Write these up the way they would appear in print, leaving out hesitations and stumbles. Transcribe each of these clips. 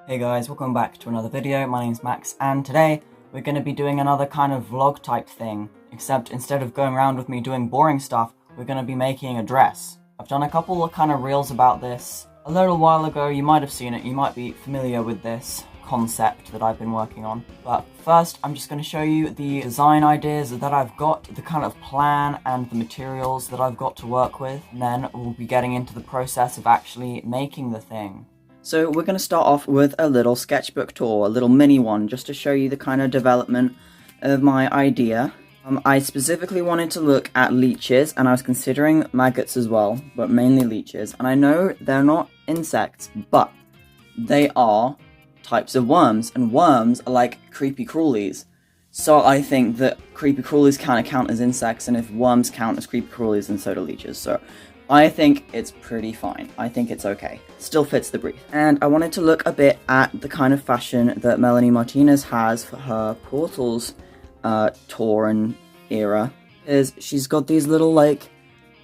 Hey guys, welcome back to another video. My name's Max, and today we're going to be doing another kind of vlog type thing, except instead of going around with me doing boring stuff, we're going to be making a dress. I've done a couple of kind of reels about this a little while ago. You might have seen it, you might be familiar with this concept that I've been working on. But first, I'm just going to show you the design ideas that I've got, the kind of plan and the materials that I've got to work with, and then we'll be getting into the process of actually making the thing. So we're going to start off with a little sketchbook tour, a little mini one, just to show you the kind of development of my idea. I specifically wanted to look at leeches, and I was considering maggots as well, but mainly leeches. And I know they're not insects, but they are types of worms, and worms are like creepy crawlies. So I think that creepy crawlies kind of count as insects, and if worms count as creepy crawlies, then so do leeches. So I think it's pretty fine. I think it's okay. Still fits the brief. And I wanted to look a bit at the kind of fashion that Melanie Martinez has for her Portals tour and era. Is she's got these little like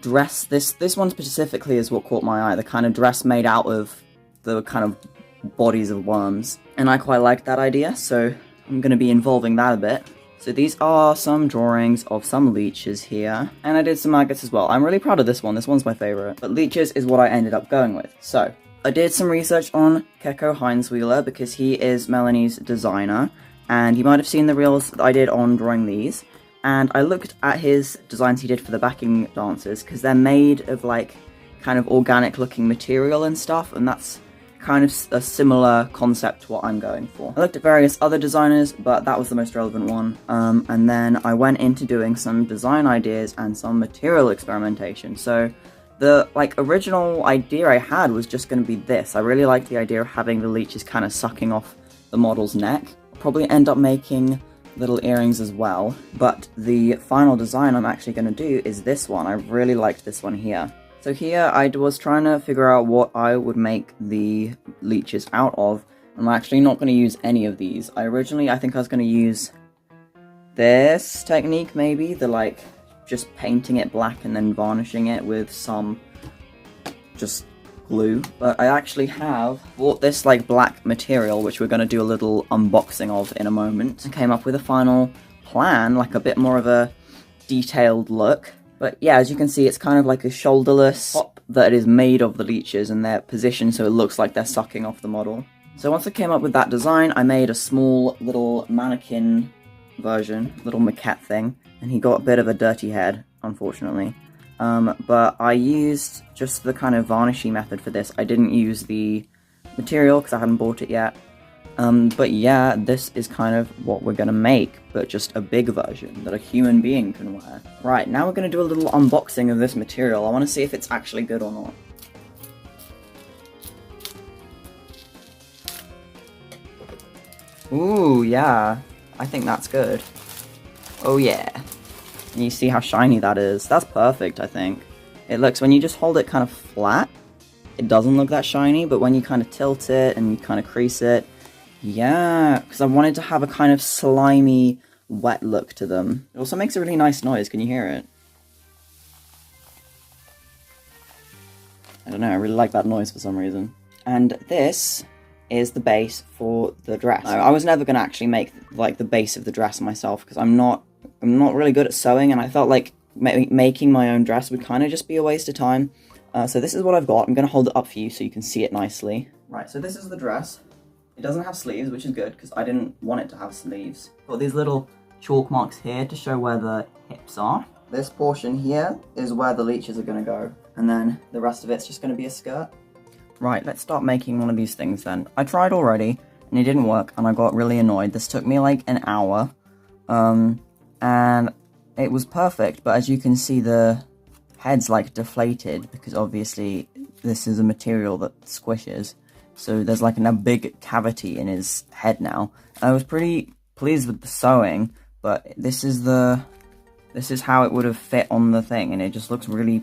dress, this one specifically is what caught my eye, the kind of dress made out of the kind of bodies of worms. And I quite like that idea, so I'm going to be involving that a bit. So these are some drawings of some leeches here, and I did some maggots as well. I'm really proud of this one's my favourite, but leeches is what I ended up going with. So, I did some research on Keko Heinzweiler because he is Melanie's designer, and you might have seen the reels that I did on drawing these, and I looked at his designs he did for the backing dancers, because they're made of like, kind of organic looking material and stuff, and that's kind of a similar concept to what I'm going for. I looked at various other designers, but that was the most relevant one. And then I went into doing some design ideas and some material experimentation. So the original idea I had was just going to be this. I really liked the idea of having the leeches kind of sucking off the model's neck. I'll probably end up making little earrings as well, but the final design I'm actually going to do is this one. I really liked this one here. So here I was trying to figure out what I would make the leeches out of. I'm actually not going to use any of these. I think I was going to use this technique maybe, the just painting it black and then varnishing it with some just glue. But I actually have bought this black material, which we're going to do a little unboxing of in a moment. I came up with a final plan, a bit more of a detailed look. But yeah, as you can see, it's kind of like a shoulderless top that is made of the leeches, and they're positioned so it looks like they're sucking off the model. So once I came up with that design, I made a small little mannequin version, little maquette thing, and he got a bit of a dirty head, unfortunately. But I used just the kind of varnishy method for this. I didn't use the material because I hadn't bought it yet. But yeah, this is kind of what we're gonna make, but just a big version that a human being can wear. Right, now we're gonna do a little unboxing of this material. I want to see if it's actually good or not. Ooh, yeah, I think that's good. Oh yeah. And you see how shiny that is? That's perfect, I think. It looks, when you just hold it kind of flat, it doesn't look that shiny, but when you kind of tilt it and you kind of crease it, yeah, because I wanted to have a kind of slimy, wet look to them. It also makes a really nice noise, can you hear it? I don't know, I really like that noise for some reason. And this is the base for the dress. I was never going to actually make, the base of the dress myself, because I'm not really good at sewing, and I felt like making my own dress would kind of just be a waste of time. So this is what I've got. I'm going to hold it up for you so you can see it nicely. Right, so this is the dress. It doesn't have sleeves, which is good, because I didn't want it to have sleeves. Got these little chalk marks here to show where the hips are. This portion here is where the leeches are going to go, and then the rest of it's just going to be a skirt. Right, let's start making one of these things then. I tried already, and it didn't work, and I got really annoyed. This took me an hour, and it was perfect, but as you can see, the head's deflated, because obviously this is a material that squishes. So there's a big cavity in his head now. I was pretty pleased with the sewing, but this is how it would have fit on the thing, and it just looks really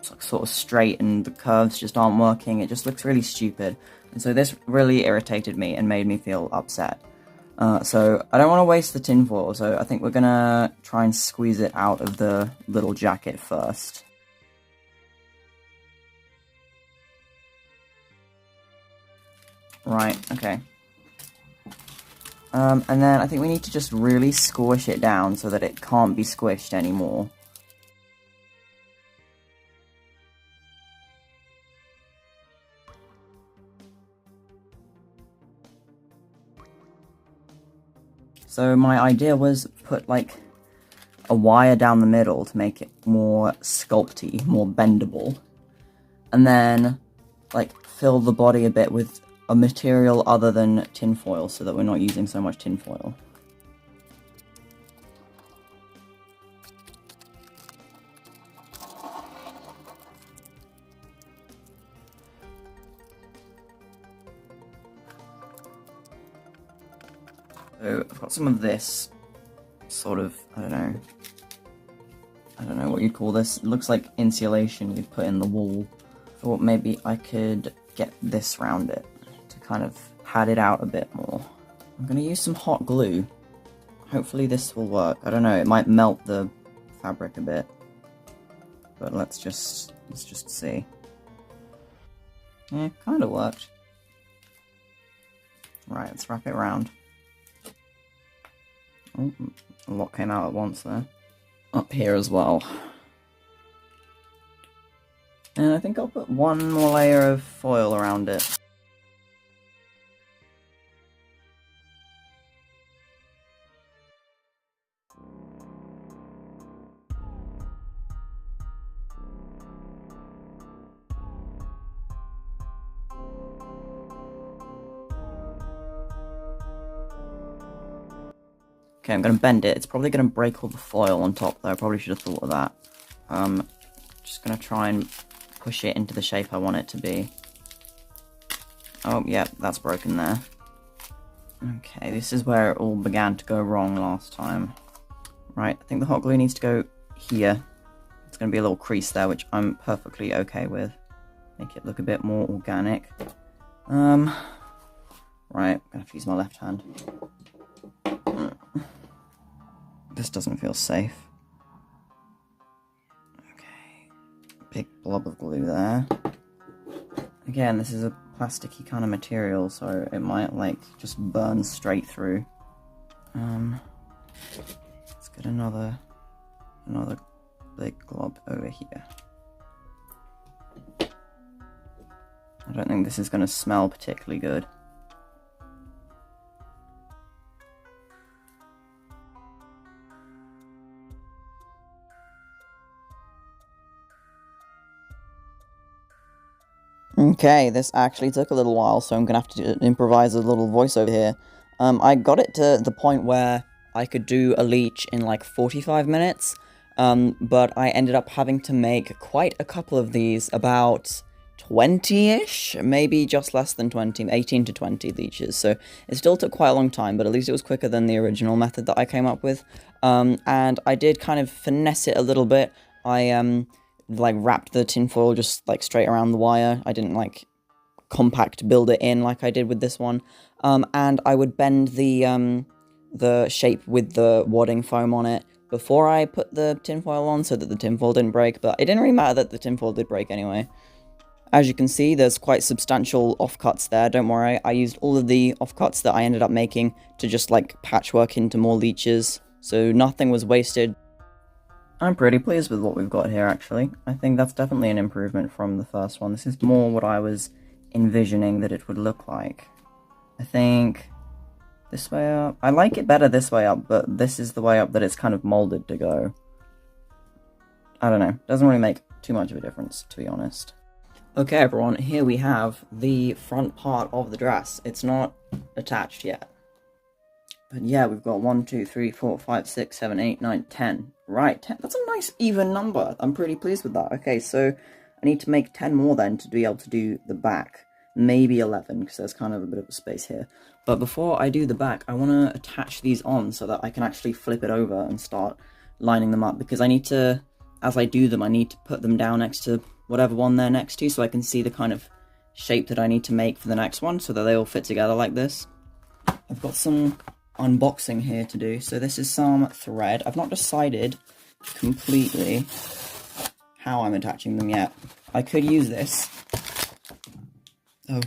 sort of straight, and the curves just aren't working. It just looks really stupid, and so this really irritated me and made me feel upset. So I don't want to waste the tinfoil, so I think we're gonna try and squeeze it out of the little jacket first. Right, okay. And then I think we need to just really squish it down so that it can't be squished anymore. So my idea was put like a wire down the middle to make it more sculpty, more bendable. And then like fill the body a bit with a material other than tinfoil so that we're not using so much tinfoil. So I've got some of this sort of, I don't know what you'd call this. It looks like insulation you'd put in the wall. Thought maybe I could get this round it to kind of pad it out a bit more. I'm gonna use some hot glue. Hopefully this will work. I don't know, it might melt the fabric a bit. But let's just see. Yeah, kinda worked. Right, let's wrap it around. Oh, a lot came out at once there. Up here as well. And I think I'll put one more layer of foil around it. Okay, I'm going to bend it. It's probably going to break all the foil on top, though. I probably should have thought of that. Just going to try and push it into the shape I want it to be. Oh, yeah, that's broken there. Okay, this is where it all began to go wrong last time. Right, I think the hot glue needs to go here. It's going to be a little crease there, which I'm perfectly okay with. Make it look a bit more organic. Right, I'm going to have to use my left hand. This doesn't feel safe. Okay, big blob of glue there. Again, this is a plasticky kind of material, so it might like just burn straight through. Let's get another big glob over here. I don't think this is going to smell particularly good. Okay, this actually took a little while, so I'm gonna have to improvise a little voiceover here. I got it to the point where I could do a leech in like 45 minutes, but I ended up having to make quite a couple of these, about 20-ish, maybe just less than 20, 18 to 20 leeches, so it still took quite a long time, but at least it was quicker than the original method that I came up with, and I did kind of finesse it a little bit. I, like wrapped the tinfoil just like straight around the wire. I didn't like compact build it in like I did with this one. And I would bend the shape with the wadding foam on it before I put the tinfoil on so that the tinfoil didn't break, but it didn't really matter that the tinfoil did break anyway. As you can see, there's quite substantial offcuts there, don't worry. I used all of the offcuts that I ended up making to just like patchwork into more leeches, so nothing was wasted. I'm pretty pleased with what we've got here, actually. I think that's definitely an improvement from the first one. This is more what I was envisioning that it would look like. I think this way up. I like it better this way up, but this is the way up that it's kind of molded to go. I don't know. Doesn't really make too much of a difference, to be honest. Okay, everyone, here we have the front part of the dress. It's not attached yet. But yeah, we've got 1, 2, 3, 4, 5, 6, 7, 8, 9, 10. Right, 10. That's a nice even number. I'm pretty pleased with that. Okay, so I need to make 10 more then to be able to do the back. Maybe 11, because there's kind of a bit of a space here. But before I do the back, I want to attach these on so that I can actually flip it over and start lining them up. Because I need to, as I do them, I need to put them down next to whatever one they're next to so I can see the kind of shape that I need to make for the next one so that they all fit together like this. I've got some unboxing here to do. So this is some thread. I've not decided completely how I'm attaching them yet. I could use this. Oh,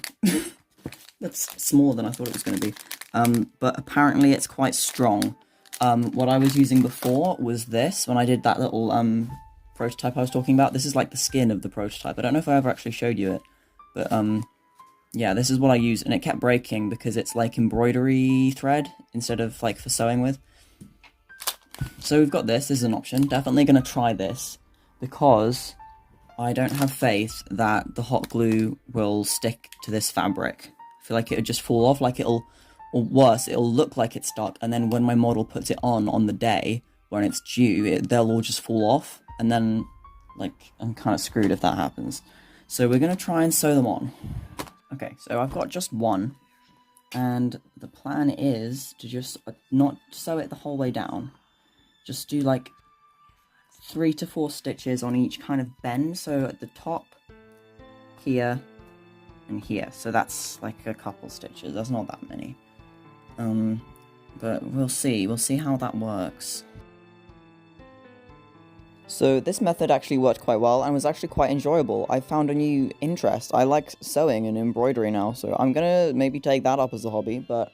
that's smaller than I thought it was going to be. but apparently it's quite strong. What I was using before was this, when I did that little prototype I was talking about. This is like the skin of the prototype. I don't know if I ever actually showed you it, but yeah, this is what I used, and it kept breaking because it's like embroidery thread instead of like for sewing with. So we've got this is an option. Definitely going to try this because I don't have faith that the hot glue will stick to this fabric. I feel like it would just fall off, like it'll, or worse, it'll look like it's stuck, and then when my model puts it on the day when it's due, they'll all just fall off, and then, like, I'm kind of screwed if that happens. So we're going to try and sew them on. Okay, so I've got just one, and the plan is to just not sew it the whole way down. Just do like 3 to 4 stitches on each kind of bend, so at the top, here, and here. So that's like a couple stitches, that's not that many. But we'll see how that works. So this method actually worked quite well and was actually quite enjoyable. I found a new interest. I like sewing and embroidery now, so I'm gonna maybe take that up as a hobby, but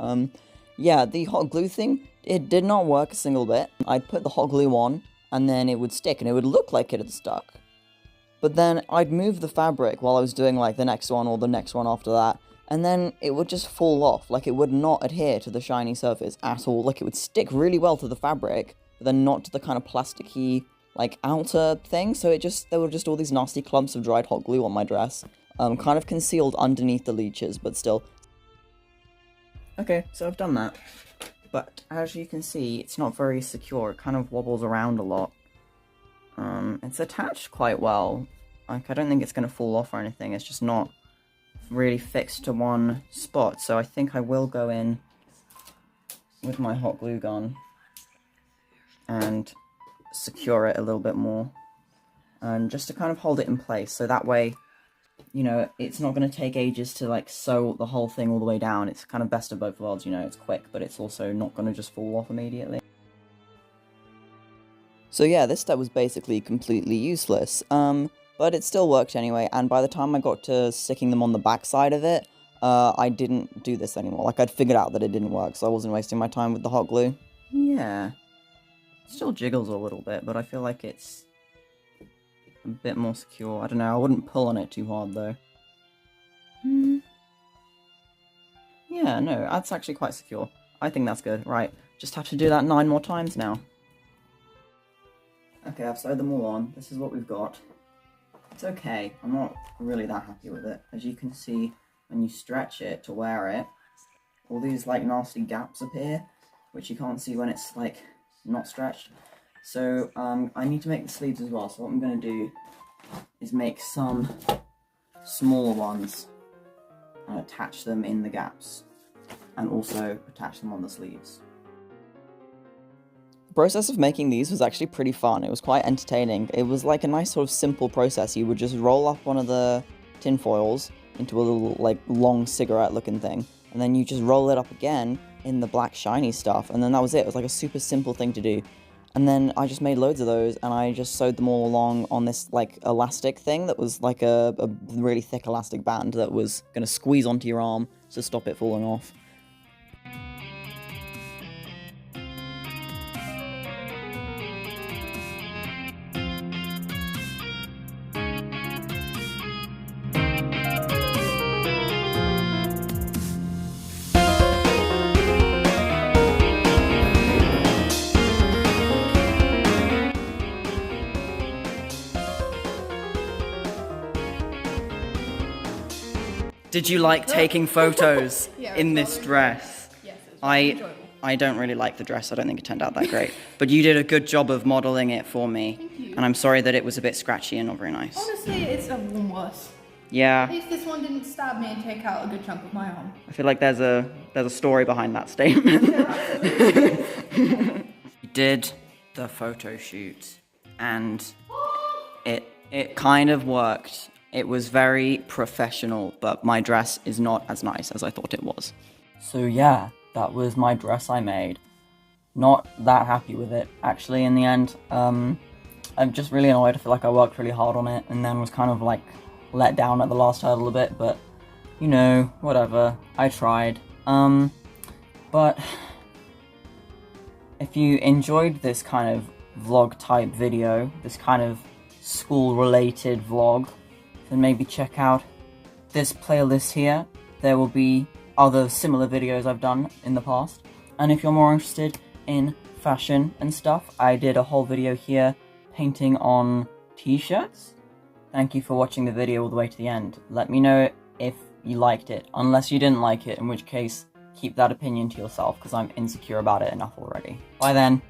yeah, the hot glue thing, it did not work a single bit. I'd put the hot glue on, and then it would stick, and it would look like it had stuck. But then I'd move the fabric while I was doing like the next one or the next one after that, and then it would just fall off. Like it would not adhere to the shiny surface at all. Like it would stick really well to the fabric, but then not to the kind of plasticky, like outer thing. So there were just all these nasty clumps of dried hot glue on my dress, kind of concealed underneath the leeches, but still. Okay, so I've done that. But as you can see, it's not very secure. It kind of wobbles around a lot. It's attached quite well. Like, I don't think it's going to fall off or anything. It's just not really fixed to one spot. So I think I will go in with my hot glue gun and secure it a little bit more. Just to kind of hold it in place. So that way, you know, it's not going to take ages to like sew the whole thing all the way down. It's kind of best of both worlds, you know, it's quick, but it's also not going to just fall off immediately. So yeah, this step was basically completely useless, but it still worked anyway, and by the time I got to sticking them on the back side of it, I didn't do this anymore. Like, I'd figured out that it didn't work, so I wasn't wasting my time with the hot glue. Yeah. It still jiggles a little bit, but I feel like it's a bit more secure. I don't know, I wouldn't pull on it too hard, though. Yeah, no, that's actually quite secure. I think that's good. Right, just have to do that 9 more times now. Okay, I've sewed them all on. This is what we've got. It's okay. I'm not really that happy with it. As you can see, when you stretch it to wear it, all these, like, nasty gaps appear, which you can't see when it's, like, not stretched. So, I need to make the sleeves as well. So what I'm going to do is make some smaller ones and attach them in the gaps, and also attach them on the sleeves. The process of making these was actually pretty fun. It was quite entertaining. It was like a nice sort of simple process. You would just roll up one of the tin foils into a little like long cigarette looking thing, and then you just roll it up again in the black shiny stuff, and then that was it. It was like a super simple thing to do. And then I just made loads of those, and I just sewed them all along on this like elastic thing that was like a really thick elastic band that was going to squeeze onto your arm to stop it falling off. Did you like taking photos in this dress? Yes, it was very enjoyable. I don't really like the dress. I don't think it turned out that great. But you did a good job of modelling it for me. Thank you. And I'm sorry that it was a bit scratchy and not very nice. Honestly, it's one worse. Yeah. At least this one didn't stab me and take out a good chunk of my arm. I feel like there's a story behind that statement. We did the photo shoot, and it kind of worked. It was very professional, but my dress is not as nice as I thought it was. So yeah, that was my dress I made. Not that happy with it, actually, in the end. I'm just really annoyed. I feel like I worked really hard on it, and then was kind of like let down at the last hurdle a bit, but you know, whatever. I tried. But if you enjoyed this kind of vlog type video, this kind of school related vlog, then maybe check out this playlist here. There will be other similar videos I've done in the past. And if you're more interested in fashion and stuff, I did a whole video here painting on t-shirts. Thank you for watching the video all the way to the end. Let me know if you liked it, unless you didn't like it, in which case keep that opinion to yourself, because I'm insecure about it enough already. Bye then.